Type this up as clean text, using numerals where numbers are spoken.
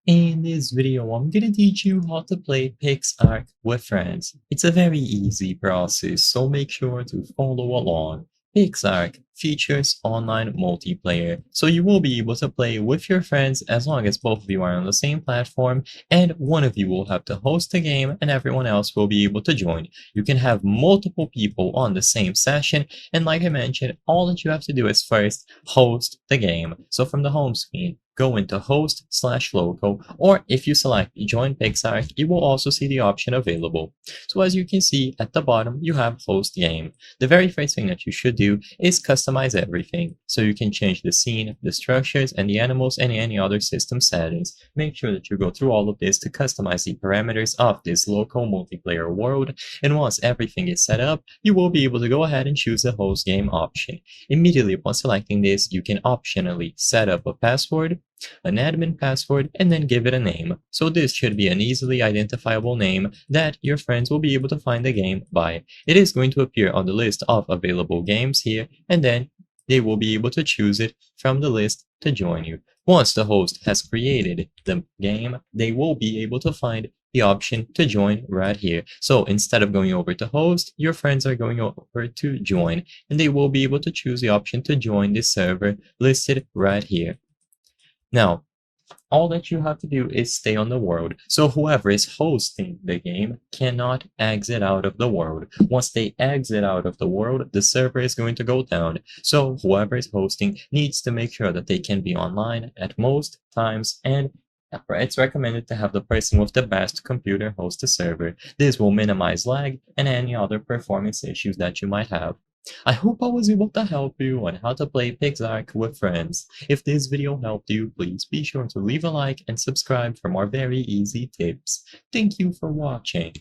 In this video, I'm gonna teach you how to play Pixark with friends. It's a very easy process, so make sure to follow along. Pixark features online multiplayer, so you will be able to play with your friends as long as both of you are on the same platform, and one of you will have to host the game and everyone else will be able to join. You can have multiple people on the same session, and like I mentioned, all that you have to do is first host the game. So from the home screen, go into host/local, or if you select join Pixark, you will also see the option available. So as you can see at the bottom, you have host game. The very first thing that you should do is customize everything. So you can change the scene, the structures, and the animals, and any other system settings. Make sure that you go through all of this to customize the parameters of this local multiplayer world. And once everything is set up, you will be able to go ahead and choose the host game option. Immediately upon selecting this, you can optionally set up a password, an admin password, and then give it a name. So this should be an easily identifiable name that your friends will be able to find the game by. It is going to appear on the list of available games here, and then they will be able to choose it from the list to join you. Once the host has created the game, they will be able to find the option to join right here. So instead of going over to host, your friends are going over to join, and they will be able to choose the option to join this server listed right here. Now, all that you have to do is stay on the world. So whoever is hosting the game cannot exit out of the world. Once they exit out of the world, the server is going to go down. So whoever is hosting needs to make sure that they can be online at most times, and it's recommended to have the person with the best computer host the server. This will minimize lag and any other performance issues that you might have. I hope I was able to help you on how to play Pixark with friends. If this video helped you, please be sure to leave a like and subscribe for more very easy tips. Thank you for watching.